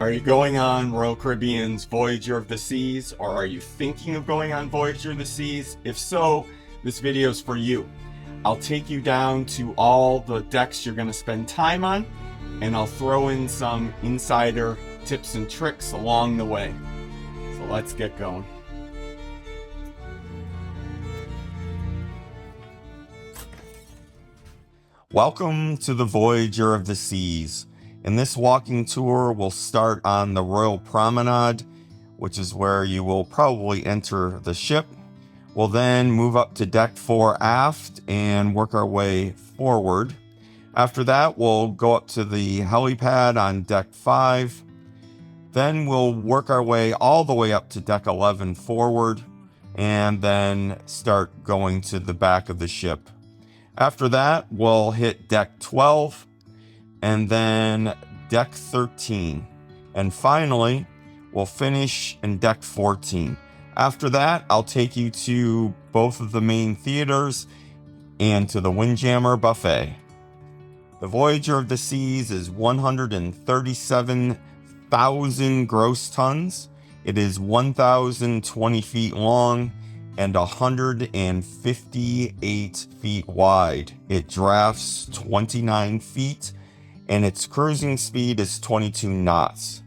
Are you going on Royal Caribbean's Voyager of the Seas, or are you thinking of going on Voyager of the Seas? If so, this video is for you. I'll take you down to all the decks you're going to spend time on, and I'll throw in some insider tips and tricks along the way. So let's get going. Welcome to the Voyager of the Seas. In this walking tour, we'll start on the Royal Promenade, which is where you will probably enter the ship. We'll then move up to deck 4 aft and work our way forward. After that, we'll go up to the helipad on deck 5. Then we'll work our way all the way up to deck 11 forward, and then start going to the back of the ship. After that, we'll hit deck 12, and then deck 13. And finally, we'll finish in deck 14. After that, I'll take you to both of the main theaters and to the Windjammer Buffet. The Voyager of the Seas is 137,000 gross tons. It is 1,020 feet long and 158 feet wide. It drafts 29 feet and its cruising speed is 22 knots.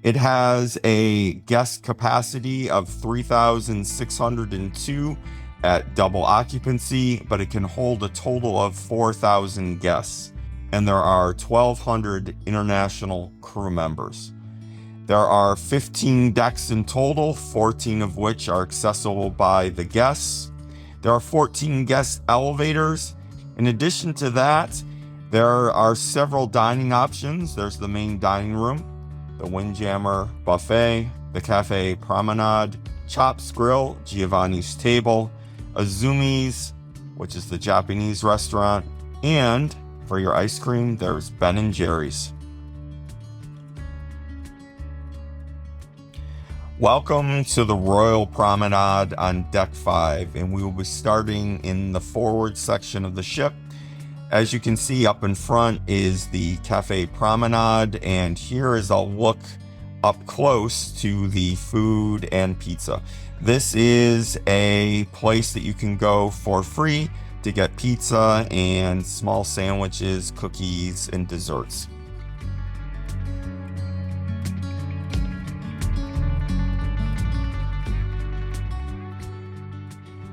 It has a guest capacity of 3,602 at double occupancy, but it can hold a total of 4,000 guests. And there are 1,200 international crew members. There are 15 decks in total, 14 of which are accessible by the guests. There are 14 guest elevators. In addition to that, there are several dining options. There's the main dining room, the Windjammer Buffet, the Cafe Promenade, Chops Grill, Giovanni's Table, Azumi's, which is the Japanese restaurant, and for your ice cream, there's Ben & Jerry's. Welcome to the Royal Promenade on deck 5, and we will be starting in the forward section of the ship. As you can see, up in front is the Cafe Promenade, and here is a look up close to the food and pizza. This is a place that you can go for free to get pizza and small sandwiches, cookies, and desserts.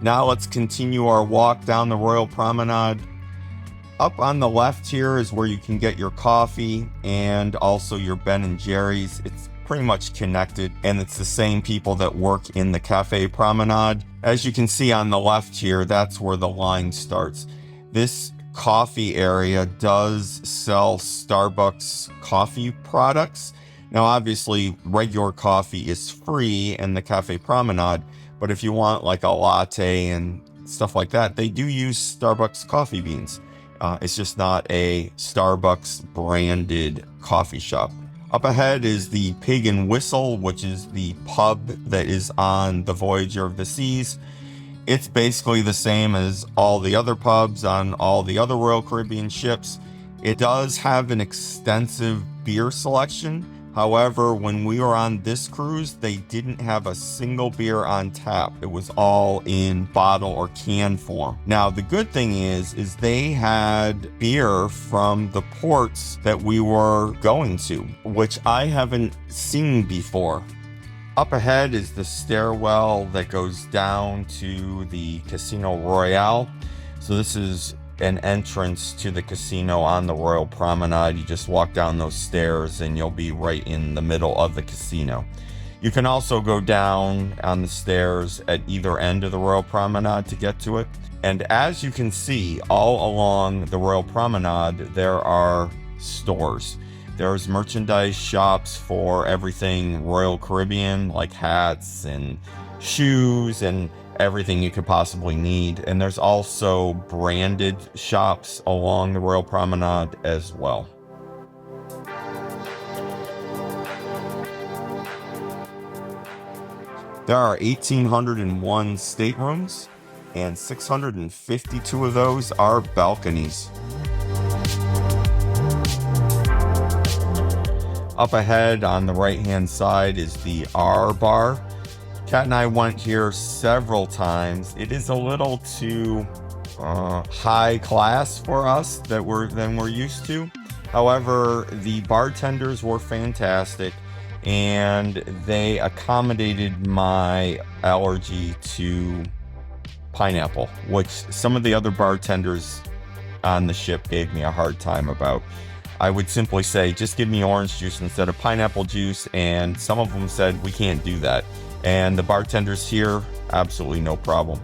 Now let's continue our walk down the Royal Promenade. Up on the left here is where you can get your coffee and also your Ben & Jerry's. It's pretty much connected, and it's the same people that work in the Cafe Promenade. As you can see on the left here, that's where the line starts. This coffee area does sell Starbucks coffee products. Now, obviously, regular coffee is free in the Cafe Promenade, but if you want like a latte and stuff like that, they do use Starbucks coffee beans. It's just not a Starbucks branded coffee shop. Up ahead is the Pig and Whistle, which is the pub that is on the Voyager of the Seas. It's basically the same as all the other pubs on all the other Royal Caribbean ships. It does have an extensive beer selection. However, when we were on this cruise, they didn't have a single beer on tap. It was all in bottle or can form. Now, the good thing is they had beer from the ports that we were going to, which I haven't seen before. Up ahead is the stairwell that goes down to the Casino Royale. So this is an entrance to the casino on the Royal Promenade. You just walk down those stairs and you'll be right in the middle of the casino. You can also go down on the stairs at either end of the Royal Promenade to get to it. And as you can see, all along the Royal Promenade, there are stores. There's merchandise shops for everything Royal Caribbean, like hats and shoes and everything you could possibly need. And there's also branded shops along the Royal Promenade as well. There are 1,801 staterooms, and 652 of those are balconies. Up ahead on the right-hand side is the R bar. Kat and I went here several times. It is a little too high class for us than we're used to. However, the bartenders were fantastic and they accommodated my allergy to pineapple, which some of the other bartenders on the ship gave me a hard time about. I would simply say, just give me orange juice instead of pineapple juice, and some of them said, we can't do that. And the bartenders here, absolutely no problem.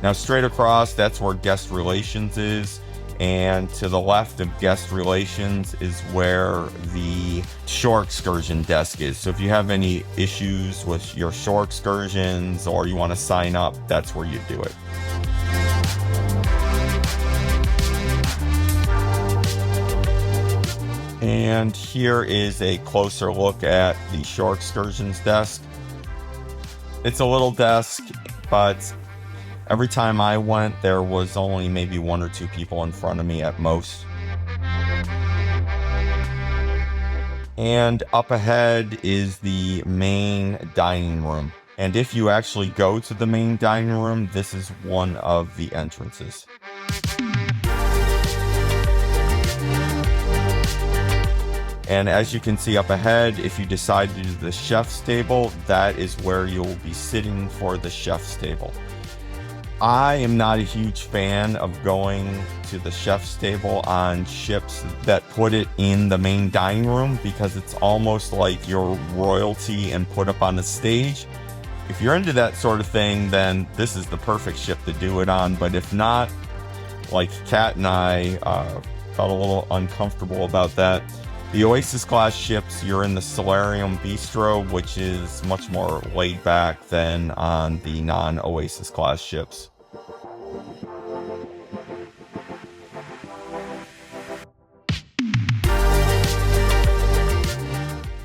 Now straight across, that's where guest relations is. And to the left of guest relations is where the shore excursion desk is. So if you have any issues with your shore excursions or you want to sign up, that's where you do it. And here is a closer look at the shore excursions desk. It's a little desk, but every time I went, there was only maybe 1 or 2 people in front of me at most. And up ahead is the main dining room. And if you actually go to the main dining room, this is one of the entrances. And as you can see up ahead, if you decide to do the chef's table, that is where you'll be sitting for the chef's table. I am not a huge fan of going to the chef's table on ships that put it in the main dining room because it's almost like you're royalty and put up on the stage. If you're into that sort of thing, then this is the perfect ship to do it on. But if not, like Kat and I felt a little uncomfortable about that. The Oasis-class ships, you're in the Solarium Bistro, which is much more laid back than on the non-Oasis-class ships.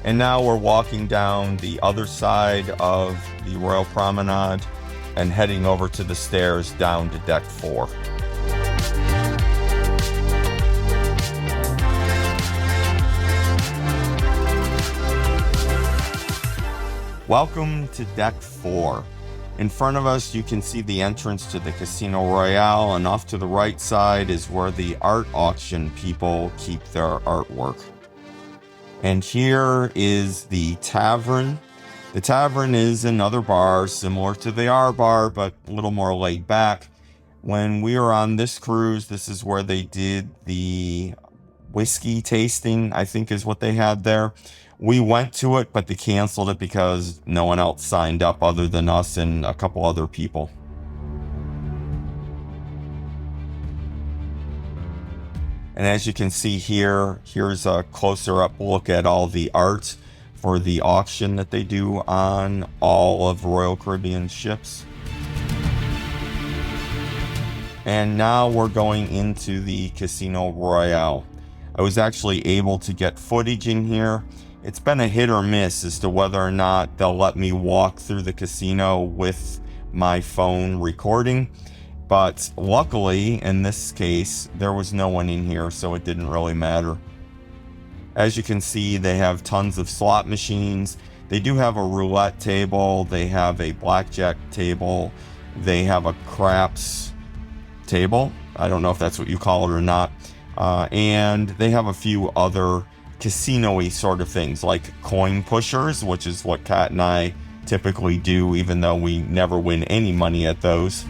And now we're walking down the other side of the Royal Promenade and heading over to the stairs down to Deck 4. Welcome to Deck 4. In front of us, you can see the entrance to the Casino Royale, and off to the right side is where the art auction people keep their artwork. And here is the tavern. The tavern is another bar similar to the R bar, but a little more laid back. When we were on this cruise, this is where they did the whiskey tasting, I think is what they had there. We went to it, but they canceled it because no one else signed up other than us and a couple other people. And as you can see here, here's a closer up look at all the art for the auction that they do on all of Royal Caribbean ships. And now we're going into the Casino Royale. I was actually able to get footage in here. It's been a hit or miss as to whether or not they'll let me walk through the casino with my phone recording. But luckily, in this case, there was no one in here, so it didn't really matter. As you can see, they have tons of slot machines. They do have a roulette table. They have a blackjack table. They have a craps table. I don't know if that's what you call it or not. And they have a few other casino-y sort of things like coin pushers, which is what Kat and I typically do, even though we never win any money at those.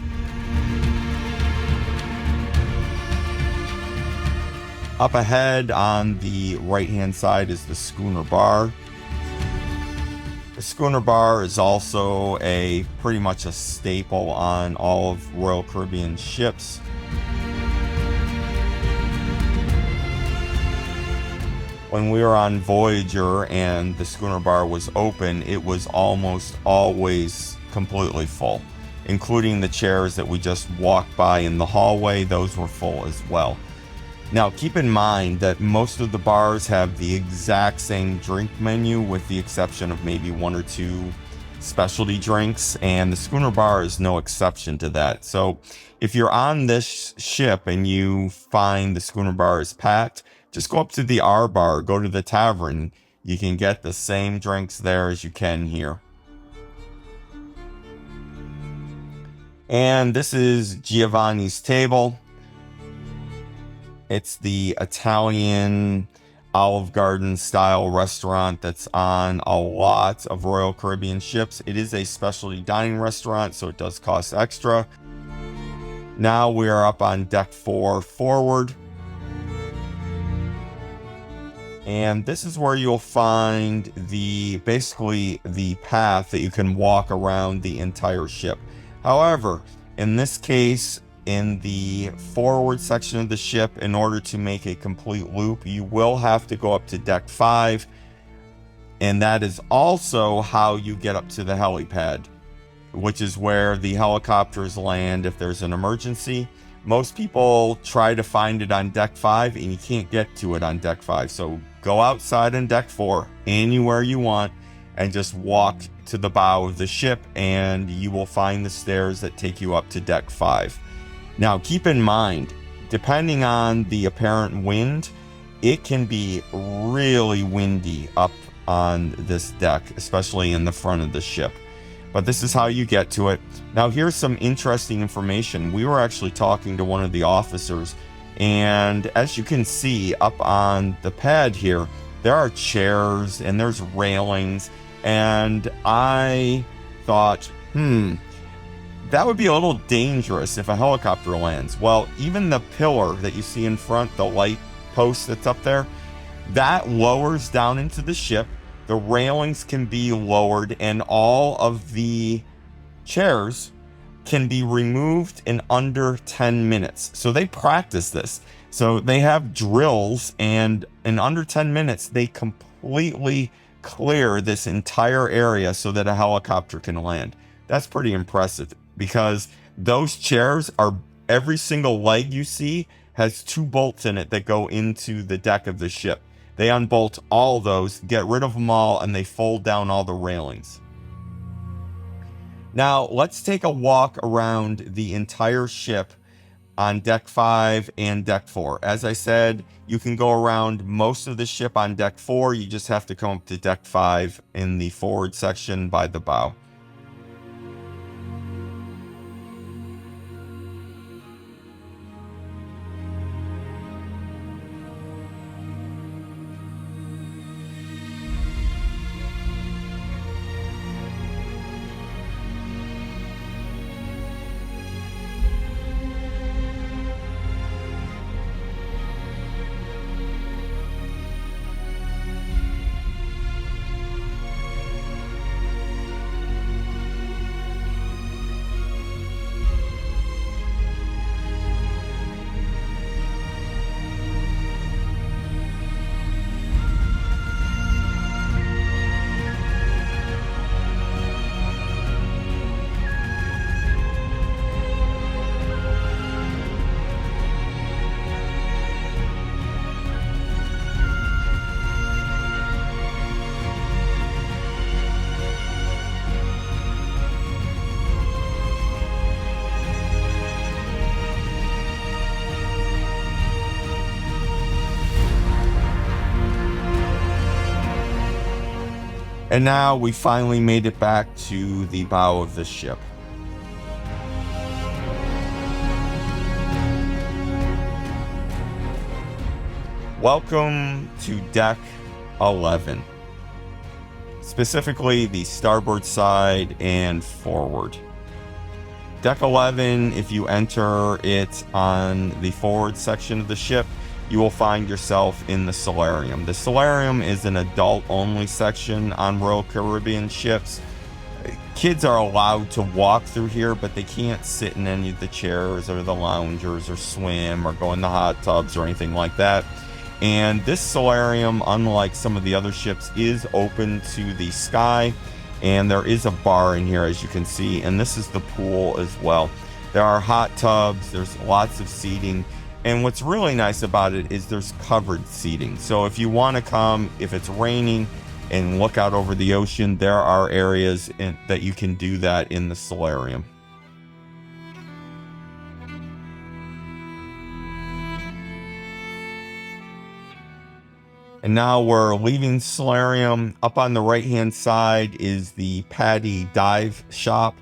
Up ahead on the right-hand side is the Schooner Bar. The Schooner Bar is also pretty much a staple on all of Royal Caribbean ships. When we were on Voyager and the Schooner Bar was open, it was almost always completely full, including the chairs that we just walked by in the hallway. Those were full as well. Now, keep in mind that most of the bars have the exact same drink menu, with the exception of maybe 1 or 2 specialty drinks, and the schooner bar is no exception to that. So if you're on this ship and you find the schooner bar is packed, just go up to the R bar, go to the tavern. You can get the same drinks there as you can here. And this is Giovanni's Table. It's the Italian Olive Garden style restaurant that's on a lot of Royal Caribbean ships. It is a specialty dining restaurant, so it does cost extra. Now we are up on deck 4 forward. And this is where you'll find basically the path that you can walk around the entire ship. However, in this case, in the forward section of the ship, in order to make a complete loop, you will have to go up to deck 5. And that is also how you get up to the helipad, which is where the helicopters land if there's an emergency. Most people try to find it on deck 5, and you can't get to it on deck 5. So go outside on deck 4, anywhere you want, and just walk to the bow of the ship, and you will find the stairs that take you up to deck 5. Now, keep in mind, depending on the apparent wind, it can be really windy up on this deck, especially in the front of the ship. But this is how you get to it. Now, here's some interesting information. We were actually talking to one of the officers, and as you can see up on the pad here, there are chairs and there's railings, and I thought, that would be a little dangerous if a helicopter lands. Well, even the pillar that you see in front, the light post that's up there, that lowers down into the ship. The railings can be lowered, and all of the chairs can be removed in under 10 minutes. So they practice this. So they have drills, and in under 10 minutes, they completely clear this entire area so that a helicopter can land. That's pretty impressive, because those chairs are, every single leg you see has 2 bolts in it that go into the deck of the ship. They unbolt all those, get rid of them all, and they fold down all the railings. Now, let's take a walk around the entire ship on deck 5 and deck 4. As I said, you can go around most of the ship on deck 4. You just have to come up to deck 5 in the forward section by the bow. And now we finally made it back to the bow of the ship. Welcome to deck 11. Specifically the starboard side and forward. Deck 11, if you enter it on the forward section of the ship, you will find yourself in the solarium. The solarium is an adult-only section on Royal Caribbean ships. Kids are allowed to walk through here, but they can't sit in any of the chairs or the loungers or swim or go in the hot tubs or anything like that. And this solarium, unlike some of the other ships, is open to the sky, and there is a bar in here, as you can see, and this is the pool as well. There are hot tubs, there's lots of seating. And what's really nice about it is there's covered seating. So if you want to come, if it's raining, and look out over the ocean, there are areas that you can do that in the solarium. And now we're leaving solarium. Up on the right hand side is the PADI dive shop.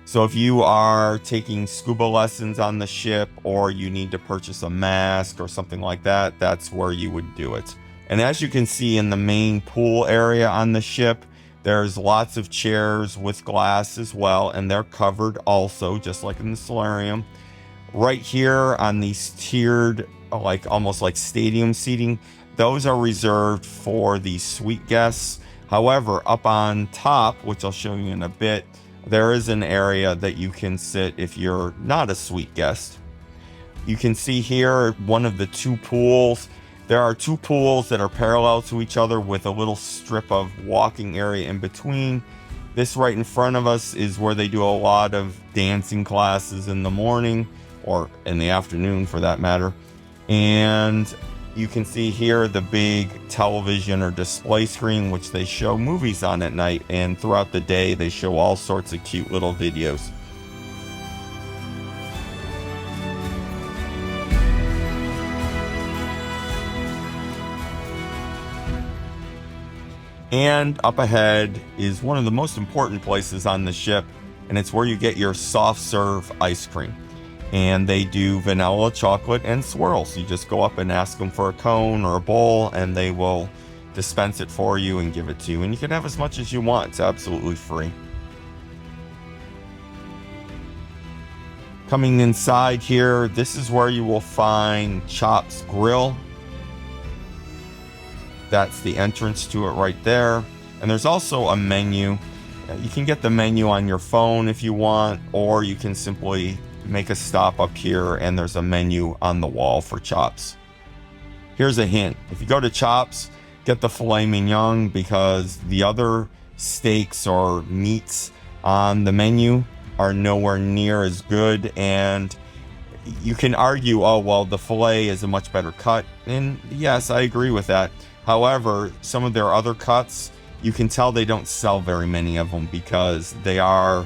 So if you are taking scuba lessons on the ship, or you need to purchase a mask or something like that, that's where you would do it. And as you can see in the main pool area on the ship, there's lots of chairs with glass as well, and they're covered also, just like in the solarium. Right here on these tiered, like almost like stadium seating, those are reserved for the suite guests. However, up on top, which I'll show you in a bit, there is an area that you can sit if you're not a suite guest. You can see here one of the two pools. There are two pools that are parallel to each other with a little strip of walking area in between. This right in front of us is where they do a lot of dancing classes in the morning, or in the afternoon for that matter. And you can see here the big television or display screen, which they show movies on at night, and throughout the day they show all sorts of cute little videos. And up ahead is one of the most important places on the ship, and it's where you get your soft serve ice cream. And they do vanilla, chocolate, and swirls. You just go up and ask them for a cone or a bowl, and they will dispense it for you and give it to you. And you can have as much as you want. It's absolutely free. Coming inside here, this is where you will find Chop's Grill. That's the entrance to it right there. And there's also a menu. You can get the menu on your phone if you want, or you can simply make a stop up here and there's a menu on the wall for Chops. Here's a hint. If you go to Chops, get the filet mignon, because the other steaks or meats on the menu are nowhere near as good. And you can argue, oh, well, the filet is a much better cut. And yes, I agree with that. However, some of their other cuts, you can tell they don't sell very many of them because they are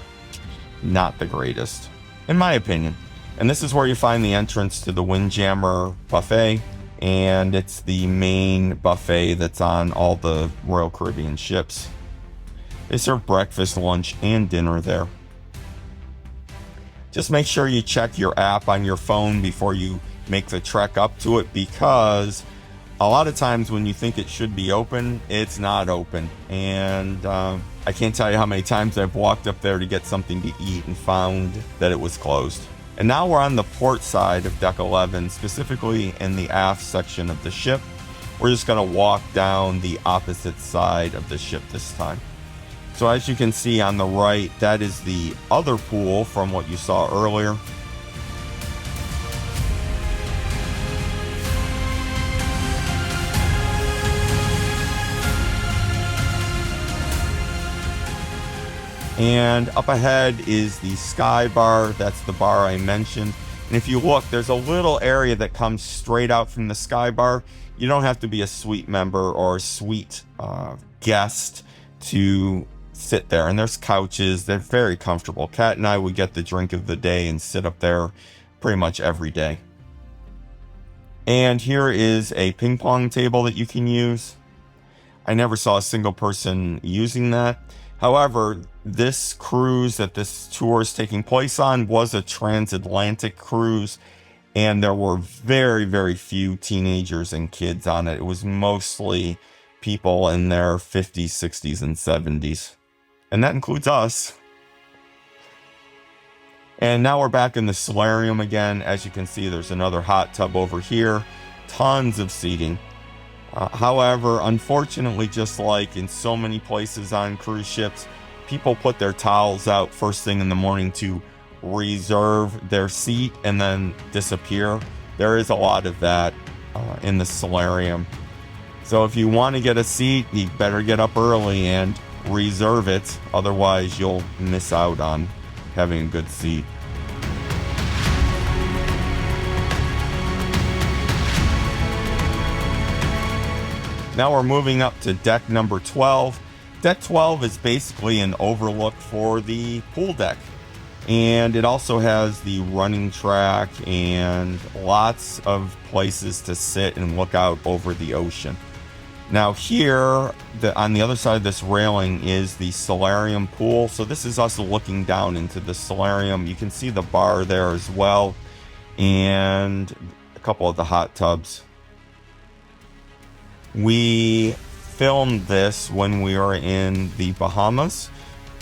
not the greatest, in my opinion. And this is where you find the entrance to the Windjammer buffet, and it's the main buffet that's on all the Royal Caribbean ships. They serve breakfast, lunch, and dinner there. Just make sure you check your app on your phone before you make the trek up to it, because a lot of times when you think it should be open, it's not open. And I can't tell you how many times I've walked up there to get something to eat and found that it was closed. And now we're on the port side of Deck 11, specifically in the aft section of the ship. We're just going to walk down the opposite side of the ship this time. So as you can see on the right, that is the other pool from what you saw earlier. And up ahead is the Sky Bar. That's the bar I mentioned. And if you look, there's a little area that comes straight out from the Sky Bar. You don't have to be a suite member or a suite guest to sit there. And there's couches. They're very comfortable. Kat and I would get the drink of the day and sit up there pretty much every day. And here is a ping pong table that you can use. I never saw a single person using that. However, this cruise that this tour is taking place on was a transatlantic cruise, and there were very, very few teenagers and kids on it. It was mostly people in their 50s, 60s, and 70s. And that includes us. And now we're back in the solarium again. As you can see, there's another hot tub over here. Tons of seating. However, unfortunately, just like in so many places on cruise ships, people put their towels out first thing in the morning to reserve their seat and then disappear. There is a lot of that in the solarium. So if you want to get a seat, you better get up early and reserve it. Otherwise, you'll miss out on having a good seat. Now we're moving up to deck number 12. Deck 12 is basically an overlook for the pool deck. And it also has the running track and lots of places to sit and look out over the ocean. Now here, on the other side of this railing is the solarium pool. So this is us looking down into the solarium. You can see the bar there as well, and a couple of the hot tubs. We filmed this when we were in the Bahamas,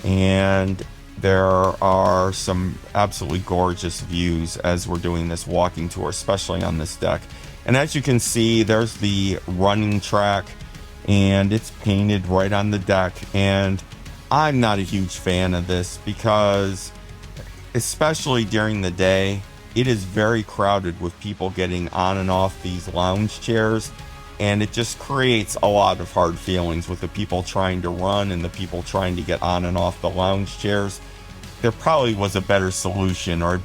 and there are some absolutely gorgeous views as we're doing this walking tour, especially on this deck. And as you can see, there's the running track, and it's painted right on the deck. And I'm not a huge fan of this because, especially during the day, it is very crowded with people getting on and off these lounge chairs. And it just creates a lot of hard feelings with the people trying to run and the people trying to get on and off the lounge chairs. There probably was a better solution or a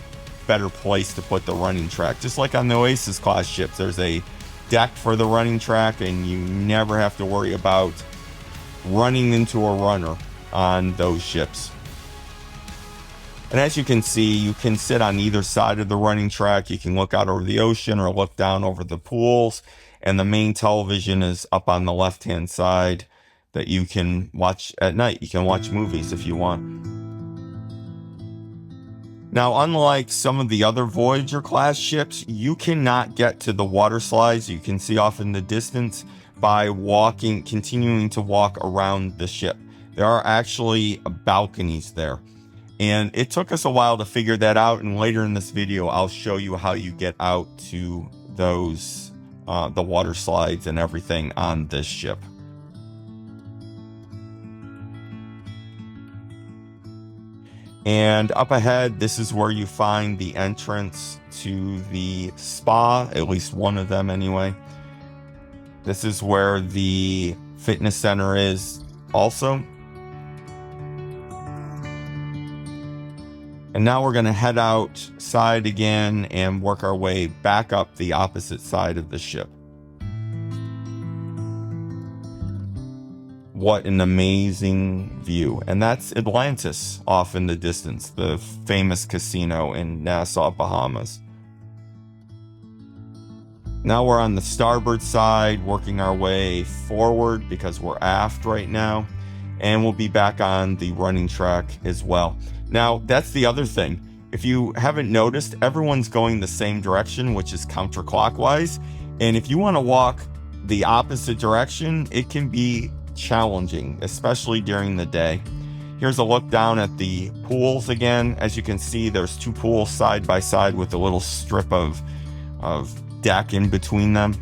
better place to put the running track. Just like on the Oasis-class ships, there's a deck for the running track, and you never have to worry about running into a runner on those ships. And as you can see, you can sit on either side of the running track. You can look out over the ocean or look down over the pools. And the main television is up on the left-hand side that you can watch at night. You can watch movies if you want. Now, unlike some of the other Voyager-class ships, you cannot get to the water slides you can see off in the distance by continuing to walk around the ship. There are actually balconies there. And it took us a while to figure that out, and later in this video, I'll show you how you get out to those the water slides and everything on this ship. And up ahead, this is where you find the entrance to the spa, at least one of them anyway. This is where the fitness center is also. And now we're going to head outside again and work our way back up the opposite side of the ship. What an amazing view. And that's Atlantis off in the distance, the famous casino in Nassau, Bahamas. Now we're on the starboard side, working our way forward because we're aft right now. And we'll be back on the running track as well. Now, that's the other thing. If you haven't noticed, everyone's going the same direction, which is counterclockwise. And if you want to walk the opposite direction, it can be challenging, especially during the day. Here's a look down at the pools again. As you can see, there's two pools side by side with a little strip of deck in between them.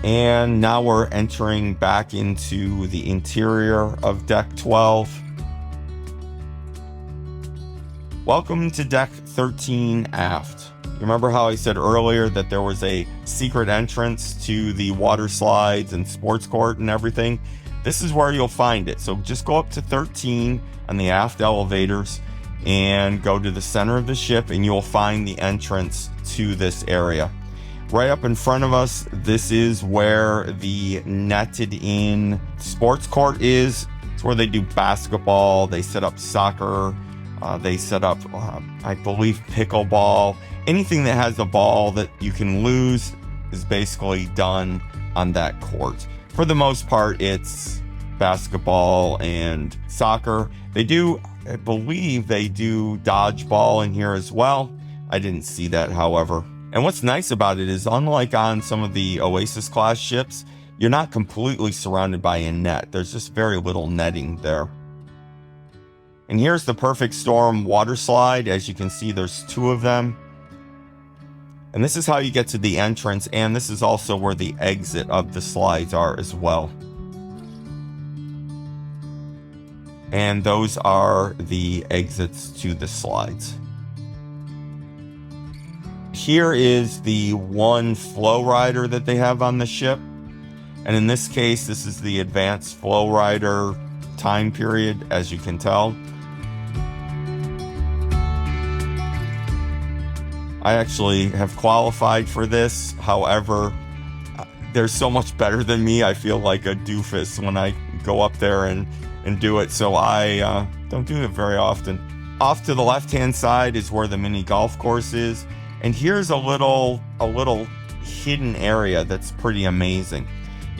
And now we're entering back into the interior of deck 12. Welcome to deck 13 aft. You remember how I said earlier that there was a secret entrance to the water slides and sports court and everything? This is where you'll find it. So just go up to 13 on the aft elevators and go to the center of the ship, and you'll find the entrance to this area. Right up in front of us, this is where the netted in sports court is. It's where they do basketball, they set up soccer, they set up, I believe, pickleball. Anything that has a ball that you can lose is basically done on that court. For the most part, it's basketball and soccer. They do, I believe they do dodgeball in here as well. I didn't see that, however. And what's nice about it is, unlike on some of the Oasis-class ships, you're not completely surrounded by a net. There's just very little netting there. And here's the Perfect Storm water slide. As you can see, there's two of them. And this is how you get to the entrance, and this is also where the exit of the slides are as well. And those are the exits to the slides. Here is the one flow rider that they have on the ship. And in this case, this is the advanced flow rider time period, as you can tell. I actually have qualified for this. However, they're so much better than me. I feel like a doofus when I go up there and do it. So I don't do it very often. Off to the left-hand side is where the mini golf course is. And here's a little hidden area that's pretty amazing.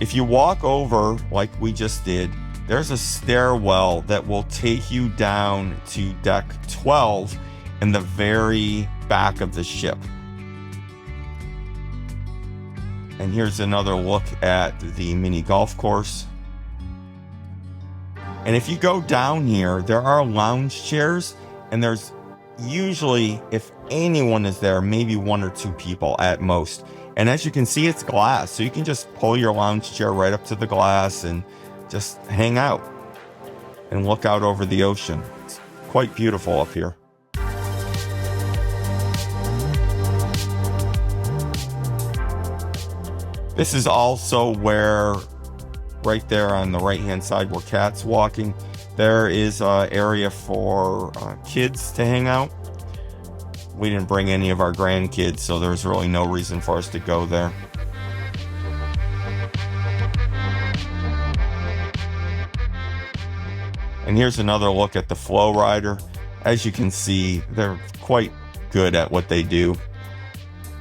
If you walk over like we just did, there's a stairwell that will take you down to deck 12 in the very back of the ship. And here's another look at the mini golf course. And if you go down here, there are lounge chairs, and there's usually, if anyone is there, maybe 1 or 2 people at most. And as you can see, it's glass, so you can just pull your lounge chair right up to the glass and just hang out and look out over the ocean. It's quite beautiful up here. This is also where, right there on the right-hand side where Kat's walking, there is an area for kids to hang out. We didn't bring any of our grandkids, so there's really no reason for us to go there. And here's another look at the Flow Rider. As you can see, they're quite good at what they do.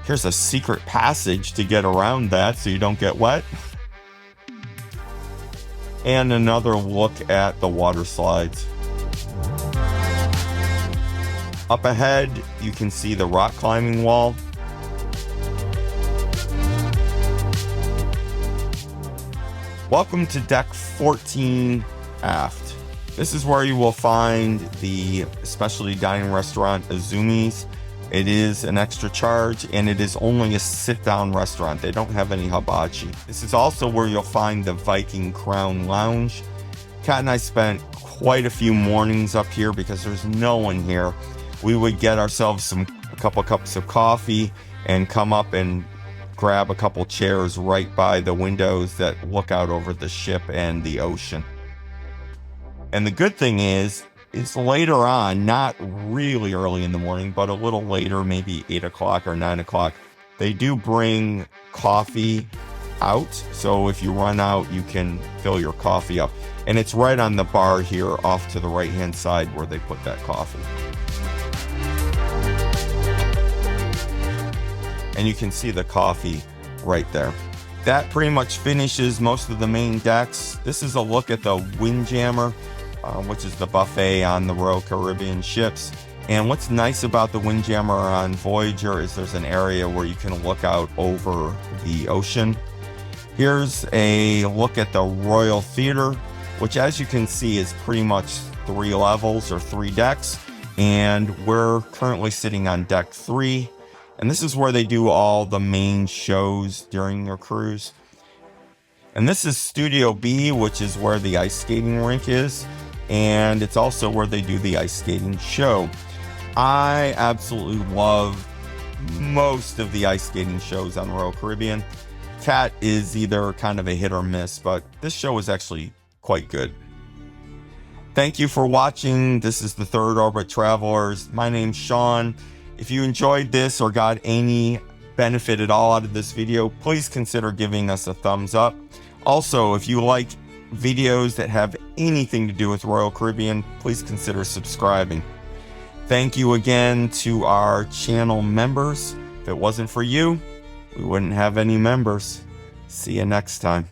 Here's a secret passage to get around that so you don't get wet. And another look at the water slides. Up ahead, you can see the rock climbing wall. Welcome to deck 14 aft. This is where you will find the specialty dining restaurant Azumi's. It is an extra charge, and it is only a sit-down restaurant. They don't have any hibachi. This is also where you'll find the Viking Crown Lounge. Kat and I spent quite a few mornings up here because there's no one here. We would get ourselves a couple cups of coffee and come up and grab a couple chairs right by the windows that look out over the ship and the ocean. And the good thing is later on, not really early in the morning, but a little later, maybe 8 o'clock or 9 o'clock, they do bring coffee out. So if you run out, you can fill your coffee up. And it's right on the bar here off to the right-hand side where they put that coffee. And you can see the coffee right there. That pretty much finishes most of the main decks. This is a look at the Windjammer, which is the buffet on the Royal Caribbean ships. And what's nice about the Windjammer on Voyager is there's an area where you can look out over the ocean. Here's a look at the Royal Theater, which as you can see is pretty much 3 levels or 3 decks. And we're currently sitting on deck 3. And this is where they do all the main shows during your cruise. And this is Studio B, which is where the ice skating rink is. And it's also where they do the ice skating show. I absolutely love most of the ice skating shows on Royal Caribbean. Kat is either kind of a hit or miss, but this show is actually quite good. Thank you for watching. This is the Third Orbit Travelers. My name's Sean. If you enjoyed this or got any benefit at all out of this video, please consider giving us a thumbs up. Also, if you like videos that have anything to do with Royal Caribbean, please consider subscribing. Thank you again to our channel members. If it wasn't for you, we wouldn't have any members. See you next time.